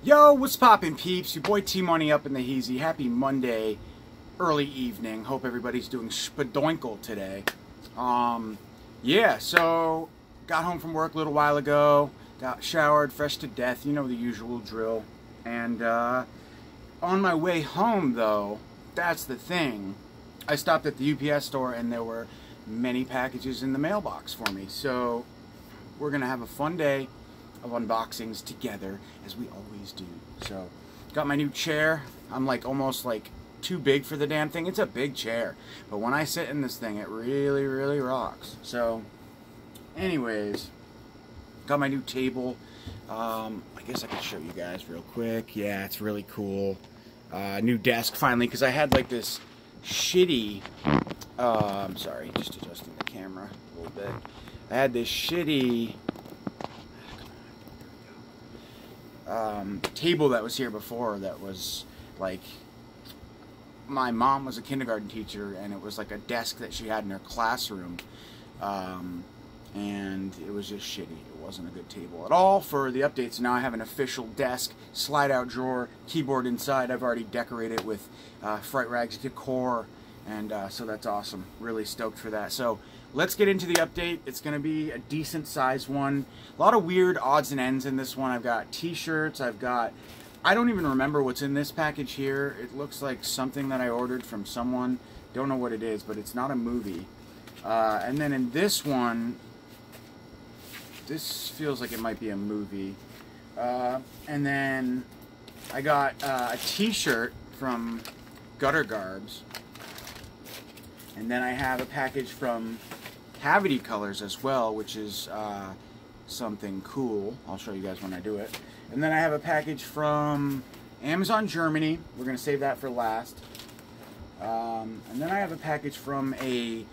Yo, what's poppin', peeps? Your boy T-Money up in the Heezy. Happy Monday, early evening. Hope everybody's doing spadoinkle today. Yeah, so got home from work a little while ago. Got showered, fresh to death. You know the usual drill. And on my way home, though, that's the thing. I stopped at the UPS store, and there were many packages in the mailbox for me. So we're gonna have a fun day of unboxings together, as we always do. So got my new chair. I'm like almost like too big for the damn thing. It's a big chair, but when I sit in this thing, it really rocks. So anyways, got my new table. I guess I could show you guys real quick. Yeah, it's really cool. New desk finally, because I had like this shitty sorry, just adjusting the camera a little bit. I had this shitty table that was here before that was like, my mom was a kindergarten teacher, and it was like a desk that she had in her classroom, and it was just shitty. It wasn't a good table at all for the updates. Now I have an official desk, slide out drawer, keyboard inside. I've already decorated with Fright Rags decor, and so that's awesome. Really stoked for that. So let's get into the update. It's going to be a decent sized one. A lot of weird odds and ends in this one. I've got t-shirts. I've got, I don't even remember what's in this package here. It looks like something that I ordered from someone. Don't know what it is, but it's not a movie. And then in this one, this feels like it might be a movie. And then I got a t-shirt from Gutter Garbs. And then I have a package from Cavity Colors as well, which is something cool. I'll show you guys when I do it. And then I have a package from Amazon Germany. We're going to save that for last. And then I have a package from a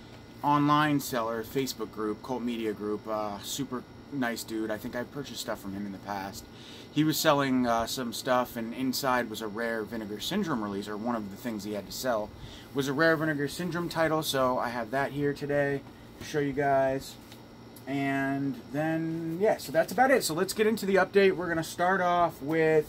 online seller, Facebook group, Cult Media Group. Super nice dude. I think I've purchased stuff from him in the past. He was selling some stuff, and inside was a Rare Vinegar Syndrome release, or one of the things he had to sell was a Rare Vinegar Syndrome title, so I have that here today to show you guys. And then, yeah, so that's about it. So let's get into the update. We're going to start off with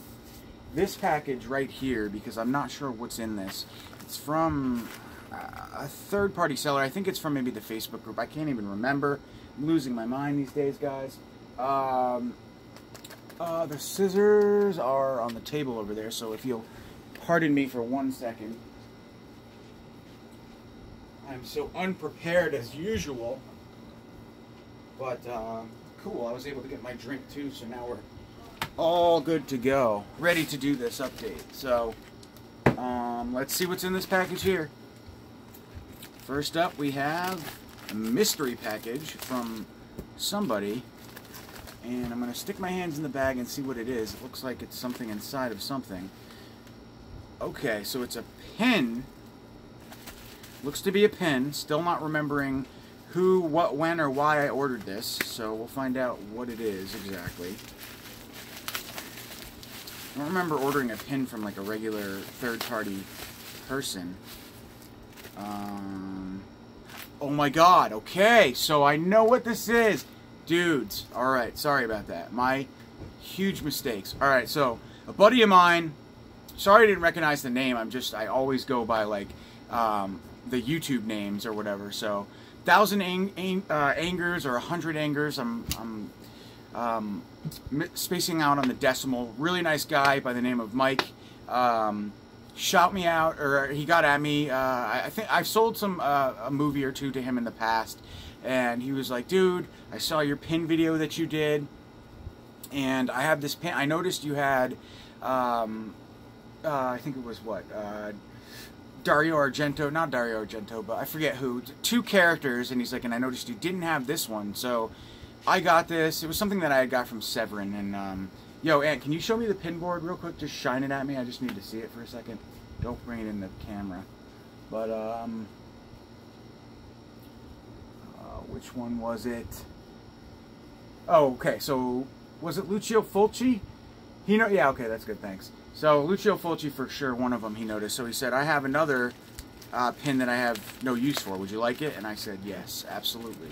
this package right here, because I'm not sure what's in this. It's from a third-party seller. I think it's from maybe the Facebook group. I can't even remember. I'm losing my mind these days, guys. The scissors are on the table over there, so if you'll pardon me for 1 second. I'm so unprepared as usual. But, cool, I was able to get my drink too, so now we're all good to go. Ready to do this update. So, let's see what's in this package here. First up, we have a mystery package from somebody. And I'm going to stick my hands in the bag and see what it is. It looks like it's something inside of something. Okay, so it's a pen. Looks to be a pen. Still not remembering who, what, when, or why I ordered this. So we'll find out what it is exactly. I don't remember ordering a pen from like a regular third-party person. Oh my god, okay, so I know what this is. Dudes, alright, sorry about that. My huge mistakes. Alright, so a buddy of mine, sorry I didn't recognize the name, I always go by like the YouTube names or whatever. So 1,000 angers or 100 angers, I'm spacing out on the decimal. Really nice guy by the name of Mike. Shout me out, or he got at me. I think I've sold some a movie or two to him in the past, and he was like, dude, I saw your pin video that you did, and I have this pin. I noticed you had I think it was what, Dario Argento, not Dario Argento, but I forget who, 2 characters, and he's like, and I noticed you didn't have this one, so I got this. It was something that I had got from Severin, and yo, Ant, can you show me the pin board real quick? Just shine it at me. I just need to see it for a second. Don't bring it in the camera. But, which one was it? Oh, okay, so, was it Lucio Fulci? Yeah, okay, that's good, thanks. So, Lucio Fulci, for sure, one of them he noticed. So he said, I have another pin that I have no use for. Would you like it? And I said, yes, absolutely.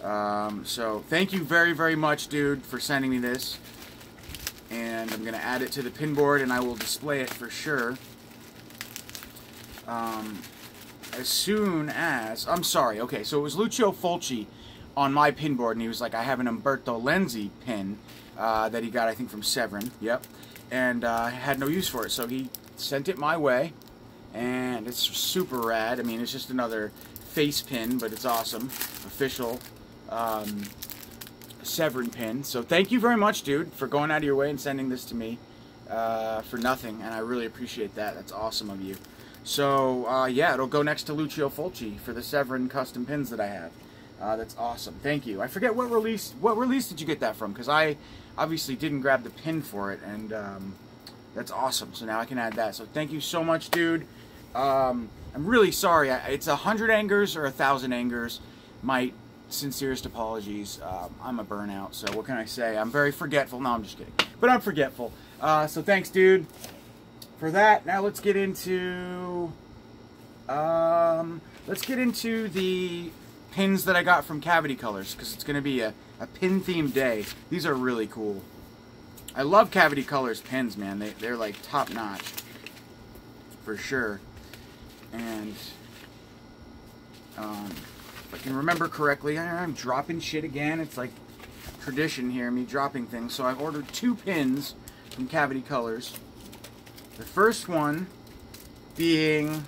So, thank you very much, dude, for sending me this. and I'm going to add it to the pin board, and I will display it for sure. As soon as... I'm sorry, okay, so it was Lucio Fulci on my pin board, and he was like, I have an Umberto Lenzi pin that he got, I think, from Severin, yep, and I had no use for it, so he sent it my way, and it's super rad. I mean, it's just another face pin, but it's awesome. Official Severin pin. So thank you very much, dude, for going out of your way and sending this to me for nothing, and I really appreciate that. That's awesome of you. So, yeah, it'll go next to Lucio Fulci for the Severin custom pins that I have. That's awesome. Thank you. I forget what release did you get that from, because I obviously didn't grab the pin for it, and that's awesome. So now I can add that. So thank you so much, dude. I'm really sorry. It's 100 angers or 1,000 angers. My sincerest apologies. I'm a burnout, so what can I say? I'm very forgetful. No, I'm just kidding. But I'm forgetful. So thanks, dude, for that. Now let's get into the pins that I got from Cavity Colors, because it's going to be a pin-themed day. These are really cool. I love Cavity Colors pins, man. They're like top-notch, for sure. And if I can remember correctly, I'm dropping shit again. It's like tradition here, me dropping things. So I've ordered 2 pins from Cavity Colors. The first one being...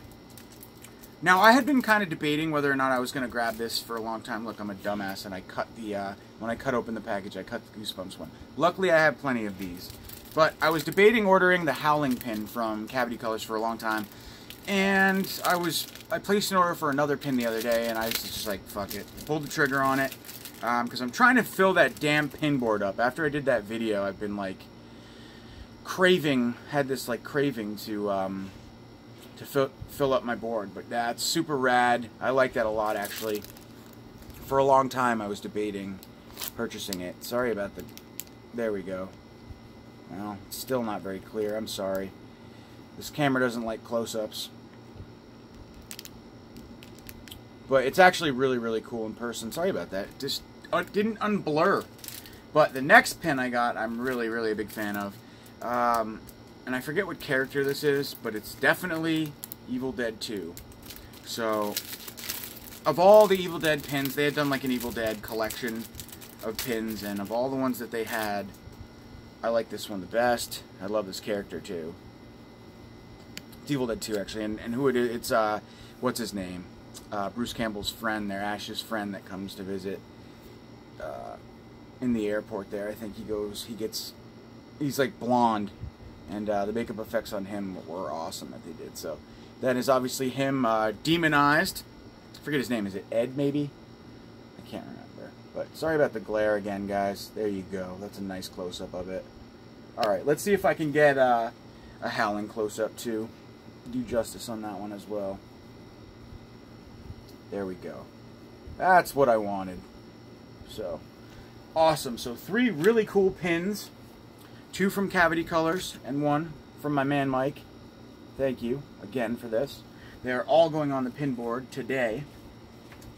Now, I had been kind of debating whether or not I was going to grab this for a long time. Look, I'm a dumbass, and I cut the, when I cut open the package, I cut the Goosebumps one. Luckily, I have plenty of these. But I was debating ordering the Howling pin from Cavity Colors for a long time. And I placed an order for another pin the other day, and I was just like, fuck it. Pulled the trigger on it, because I'm trying to fill that damn pin board up. After I did that video, I've been, like, had this, like, craving to fill up my board. But that's super rad. I like that a lot, actually. For a long time, I was debating purchasing it. Sorry about the... There we go. Well, it's still not very clear. I'm sorry. This camera doesn't like close-ups. But it's actually really, really cool in person. Sorry about that. It just didn't unblur. But the next pin I got, I'm really, really a big fan of. And I forget what character this is, but it's definitely Evil Dead 2. So, of all the Evil Dead pins, they had done like an Evil Dead collection of pins, and of all the ones that they had, I like this one the best. I love this character too. It's Evil Dead 2, actually, and who it is, it's, what's his name? Bruce Campbell's friend there, Ash's friend that comes to visit in the airport there. I think he's like blonde, and the makeup effects on him were awesome that they did. So that is obviously him demonized. I forget his name. Is it Ed, maybe? I can't remember. But sorry about the glare again, guys. There you go. That's a nice close-up of it. Alright, let's see if I can get a Howling close-up too. Do justice on that one as well. There we go. That's what I wanted. So, awesome. So 3 really cool pins. 2 from Cavity Colors and 1 from my man Mike. Thank you again for this. They're all going on the pin board today.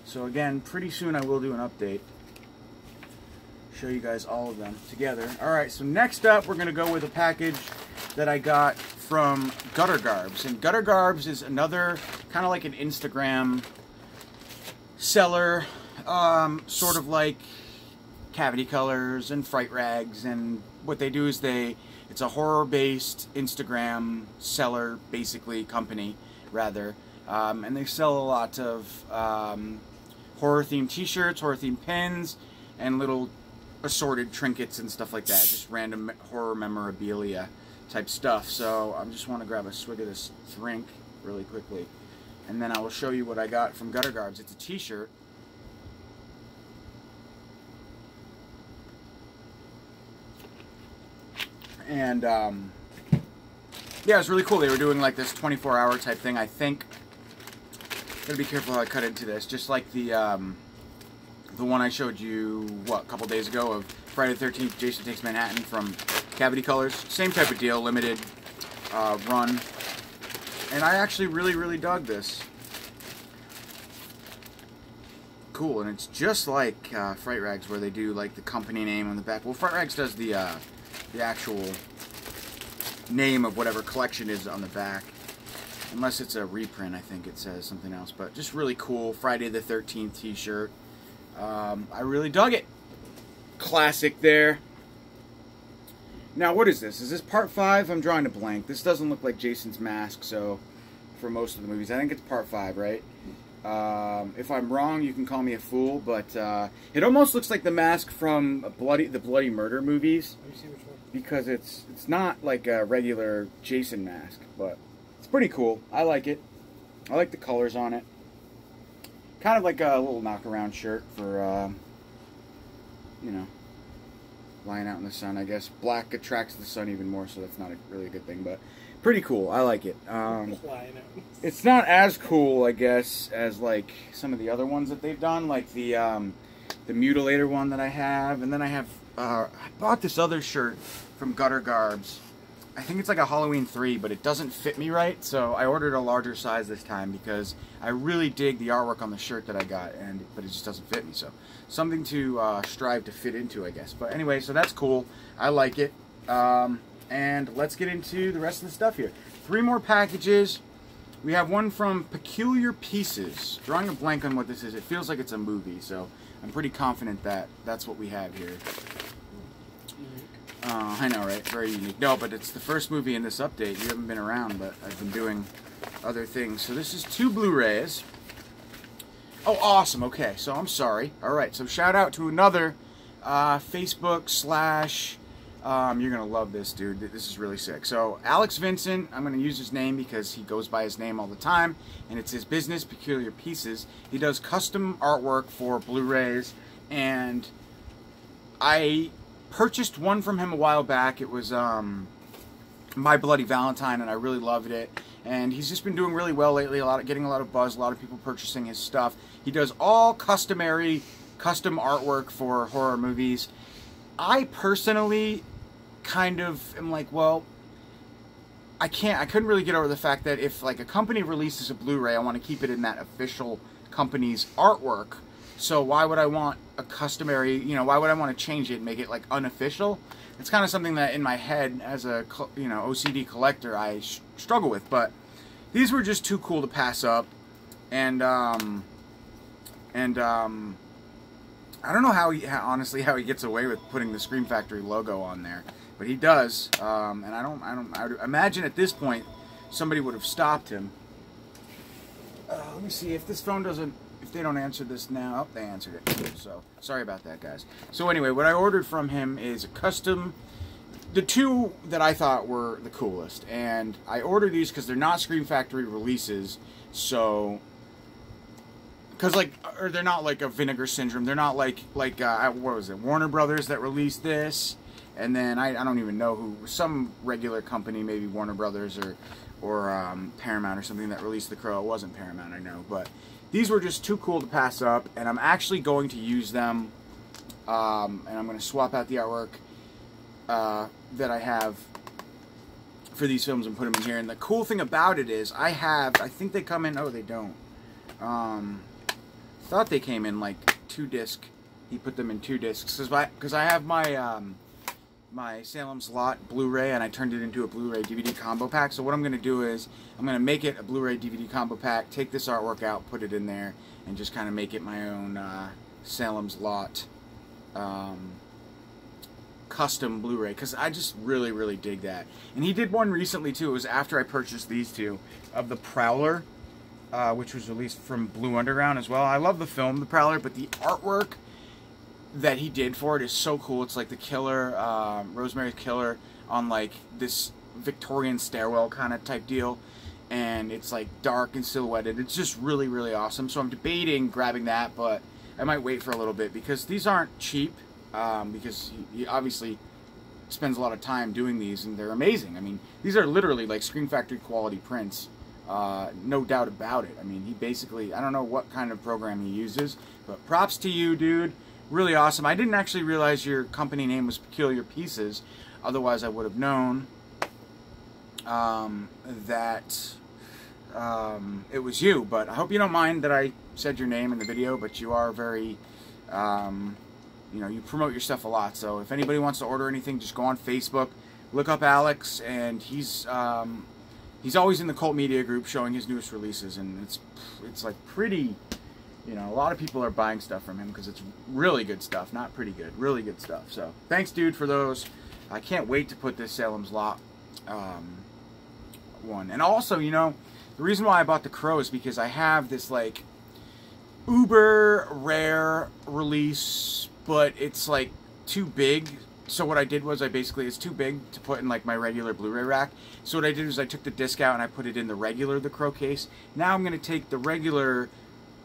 So again, pretty soon I will do an update. Show you guys all of them together. Alright, so next up we're going to go with a package that I got from Gutter Garbs. And Gutter Garbs is another, kind of like an Instagram seller, sort of like Cavity Colors and Fright Rags, and what they do is it's a horror-based Instagram seller, basically, company, rather, and they sell a lot of horror-themed t-shirts, horror-themed pins, and little assorted trinkets and stuff like that, just random horror memorabilia type stuff. So I just want to grab a swig of this drink really quickly, and then I will show you what I got from Gutter Garbs. It's a t-shirt. And, yeah, it was really cool. They were doing, like, this 24-hour type thing, I think. Gotta be careful how I cut into this. Just like the one I showed you, what, a couple days ago of Friday the 13th, Jason Takes Manhattan from Cavity Colors. Same type of deal, limited run. And I actually really, really dug this. Cool, and it's just like Fright Rags, where they do, like, the company name on the back. Well, Fright Rags does the the actual name of whatever collection is on the back. Unless it's a reprint, I think it says something else. But just really cool Friday the 13th t-shirt. I really dug it. Classic there. Now, what is this? Is this part 5? I'm drawing a blank. This doesn't look like Jason's mask, so for most of the movies. I think it's part 5, right? If I'm wrong, you can call me a fool, but it almost looks like the mask from the Bloody Murder movies. Let me see which one. Because it's not like a regular Jason mask, but it's pretty cool. I like it. I like the colors on it. Kind of like a little knockaround shirt for, you know, lying out in the sun, I guess. Black attracts the sun even more, so that's not really a good thing, but pretty cool. I like it. It's not as cool, I guess, as like some of the other ones that they've done, like the Mutilator one that I have, and then I have I bought this other shirt from Gutter Garbs. I think it's like a Halloween 3, but it doesn't fit me right, so I ordered a larger size this time because I really dig the artwork on the shirt that I got, but it just doesn't fit me, so something to strive to fit into, I guess. But anyway, so that's cool. I like it. And let's get into the rest of the stuff here. 3 more packages. We have one from Peculiar Pieces. Drawing a blank on what this is. It feels like it's a movie, so I'm pretty confident that that's what we have here. I know, right? Very unique. No, but it's the first movie in this update. You haven't been around, but I've been doing other things. So this is 2 Blu-rays. Oh, awesome. Okay, so I'm sorry. All right, so shout out to another Facebook / you're going to love this, dude. This is really sick. So, Alex Vincent, I'm going to use his name because he goes by his name all the time, and it's his business, Peculiar Pieces. He does custom artwork for Blu-rays, and I purchased one from him a while back. It was My Bloody Valentine, and I really loved it. And he's just been doing really well lately, getting a lot of buzz, a lot of people purchasing his stuff. He does all custom artwork for horror movies. I personally kind of am like, well, I couldn't really get over the fact that if like a company releases a Blu-ray, I want to keep it in that official company's artwork. So why would I want a customary, why would I want to change it and make it like unofficial? It's kind of something that in my head as a, OCD collector, I struggle with. But these were just too cool to pass up. And I don't know honestly how he gets away with putting the Scream Factory logo on there, but he does. And I would imagine at this point somebody would have stopped him. Let me see if this phone doesn't. If they don't answer this now, they answered it. So sorry about that, guys. So anyway, what I ordered from him is a custom. The 2 that I thought were the coolest, and I ordered these because they're not Scream Factory releases. So. Because they're not like a Vinegar Syndrome. They're not like what was it, Warner Brothers that released this, and then I don't even know who, some regular company, maybe Warner Brothers or Paramount or something that released The Crow. It wasn't Paramount, I know, but these were just too cool to pass up, and I'm actually going to use them, and I'm going to swap out the artwork that I have for these films and put them in here. And the cool thing about it is I think they come in. Oh, they don't. Thought they came in like 2 disc. He put them in 2 discs because I have my my Salem's Lot Blu-ray, and I turned it into a Blu-ray DVD combo pack. So what I'm going to do is I'm going to make it a Blu-ray DVD combo pack, take this artwork out, put it in there, and just kind of make it my own Salem's Lot custom Blu-ray, because I just really, really dig that. And he did one recently too. It was after I purchased these 2 of The Prowler, which was released from Blue Underground as well. I love the film The Prowler, but the artwork that he did for it is so cool. It's like the killer, Rosemary's Killer, on like this Victorian stairwell kind of type deal, and it's like dark and silhouetted. It's just really, really awesome. So I'm debating grabbing that, but I might wait for a little bit because these aren't cheap, because he obviously spends a lot of time doing these, and they're amazing. I mean, these are literally like Scream Factory quality prints, no doubt about it. I mean, he basically, I don't know what kind of program he uses, but props to you, dude. Really awesome. I didn't actually realize your company name was Peculiar Pieces. Otherwise, I would have known that it was you. But I hope you don't mind that I said your name in the video. But you are very you know, you promote your stuff a lot. So if anybody wants to order anything, just go on Facebook, look up Alex, and he's always in the Cult Media group showing his newest releases, and it's like pretty, you know, a lot of people are buying stuff from him because it's really good stuff, not pretty good, really good stuff. So thanks, dude, for those. I can't wait to put this Salem's Lot one. And also, you know, the reason why I bought the Crow is because I have this like uber rare release, but it's like too big. So what I did was it's too big to put in like my regular Blu-ray rack. So what I did was I took the disc out and I put it in the Crow case. Now I'm going to take the regular,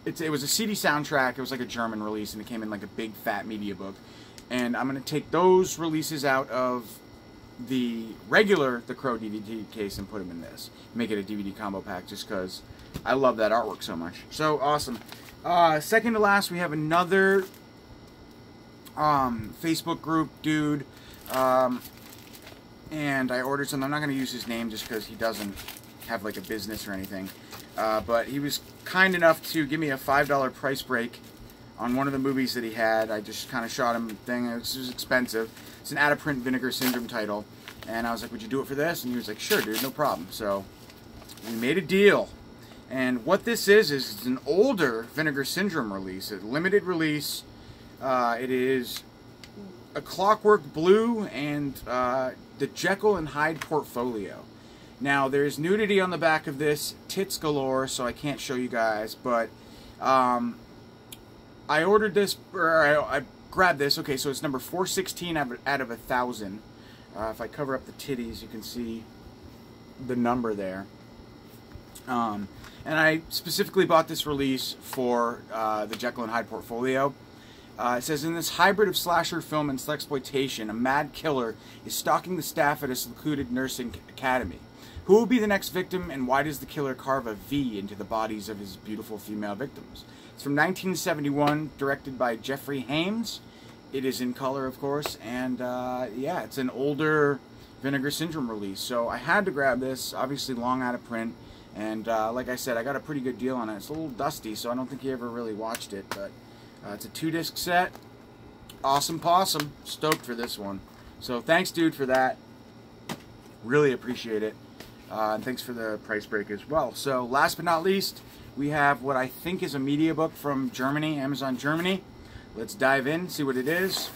it was a CD soundtrack, it was like a German release, and it came in like a big fat media book. And I'm going to take those releases out of the Crow DVD case and put them in this. Make it a DVD combo pack just because I love that artwork so much. So awesome. Second to last, we have another Facebook group dude, and I ordered something. I'm not going to use his name just because he doesn't have like a business or anything, but he was kind enough to give me a $5 price break on one of the movies that he had. I just kind of shot him a thing. It was expensive. It's an out-of-print Vinegar Syndrome title, and I was like, would you do it for this? And he was like, sure, dude, no problem. So we made a deal. And what this is it's an older Vinegar Syndrome release, a limited release. It is a Clockwork Blue and the Jekyll and Hyde portfolio. Now, there's nudity on the back of this, tits galore, so I can't show you guys, but I ordered this, or I grabbed this. Okay, so it's number 416 out of 1,000. If I cover up the titties, you can see the number there. And I specifically bought this release for the Jekyll and Hyde portfolio. It says, in this hybrid of slasher film and sexploitation, a mad killer is stalking the staff at a secluded nursing academy. Who will be the next victim, and why does the killer carve a V into the bodies of his beautiful female victims? It's from 1971, directed by Jeffrey Hames. It is in color, of course, and yeah, it's an older Vinegar Syndrome release. So I had to grab this, obviously long out of print, and like I said, I got a pretty good deal on it. It's a little dusty, so I don't think he ever really watched it, but it's a 2-disc set. Awesome possum. Stoked for this one. So thanks, dude, for that. Really appreciate it. And thanks for the price break as well. So last but not least, we have what I think is a media book from Germany, Amazon Germany. Let's dive in, see what it is.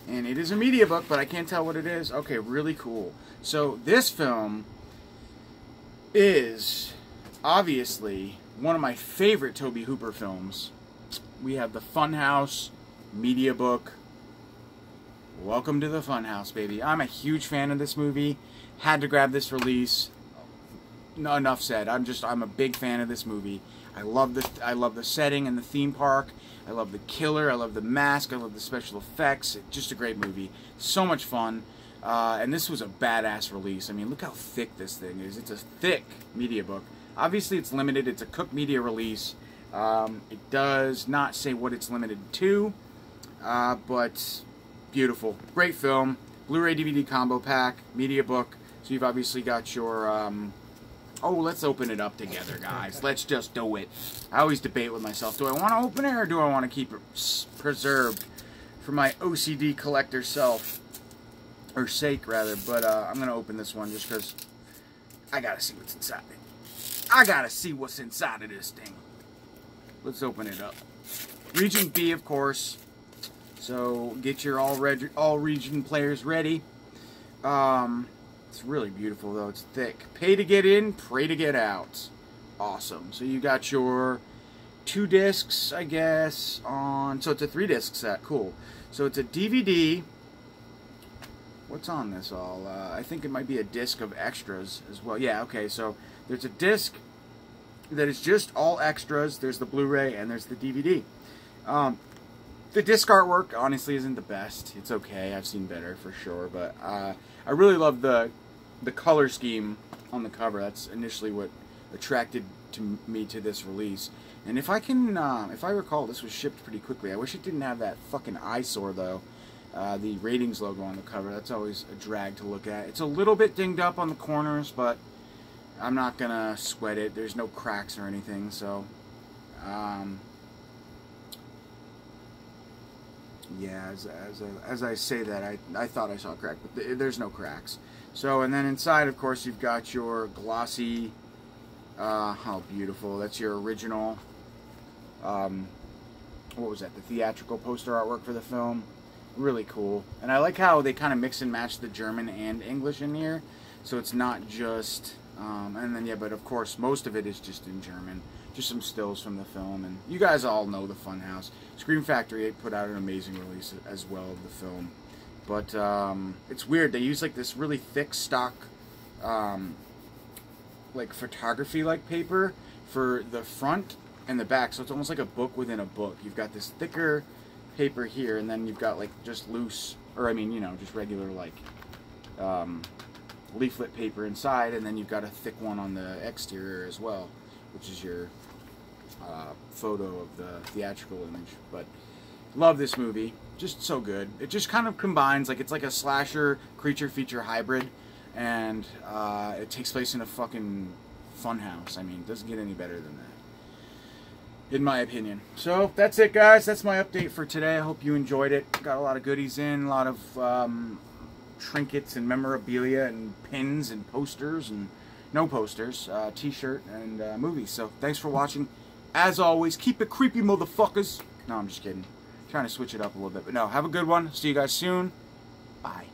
And it is a media book, but I can't tell what it is. Okay, really cool. So this film is obviously one of my favorite Tobe Hooper films. We have the Funhouse media book. Welcome to the Funhouse, baby. I'm a huge fan of this movie. Had to grab this release. No, enough said. I'm a big fan of this movie. I love the setting and the theme park. I love the killer. I love the mask. I love the special effects. It's just a great movie. So much fun. And this was a badass release. I mean, look how thick this thing is. It's a thick media book. Obviously, it's limited. It's a Cook Media release. It does not say what it's limited to, but beautiful. Great film. Blu-ray DVD combo pack, media book. So you've obviously got your, oh, let's open it up together, guys. Let's just do it. I always debate with myself. Do I want to open it or do I want to keep it preserved for my OCD collector self? Or sake, rather. But I'm going to open this one just because I got to see what's inside it. I got to see what's inside of this thing. Let's open it up. Region B, of course. So get your all region players ready. It's really beautiful, though. It's thick. Pay to get in, pray to get out. Awesome. So you got your 2 discs, I guess, on... So it's a 3-disc set. Cool. So it's a DVD. What's on this all? I think it might be a disc of extras as well. Yeah, okay. So there's a disc that is just all extras. There's the Blu-ray and there's the DVD. The disc artwork, honestly, isn't the best. It's okay. I've seen better, for sure. But I really love the color scheme on the cover. That's initially what attracted me to this release. And if I recall, this was shipped pretty quickly. I wish it didn't have that fucking eyesore, though. The ratings logo on the cover. That's always a drag to look at. It's a little bit dinged up on the corners, but I'm not going to sweat it. There's no cracks or anything, so... Yeah, as I say that, I thought I saw a crack, but there's no cracks. So, and then inside, of course, you've got your glossy, how beautiful, that's your original, what was that, the theatrical poster artwork for the film. Really cool. And I like how they kind of mix and match the German and English in here, so it's not just, and then, yeah, but of course, most of it is just in German. Just some stills from the film, and you guys all know the Funhouse. Scream Factory 8 put out an amazing release as well of the film. But it's weird, they use like this really thick stock, like photography-like paper for the front and the back, so it's almost like a book within a book. You've got this thicker paper here, and then you've got like just loose, or I mean, you know, just regular like leaflet paper inside, and then you've got a thick one on the exterior as well, which is your photo of the theatrical image. But love this movie, just so good. It just kind of combines, like, it's like a slasher creature feature hybrid, and it takes place in a fucking fun house. I mean, it doesn't get any better than that, in my opinion. So that's it, guys. That's my update for today. I hope you enjoyed it. Got a lot of goodies in, a lot of trinkets and memorabilia and pins and posters and no posters, t-shirt and movies. So thanks for watching. As always, keep it creepy, motherfuckers. No, I'm just kidding. Trying to switch it up a little bit. But no, have a good one. See you guys soon. Bye.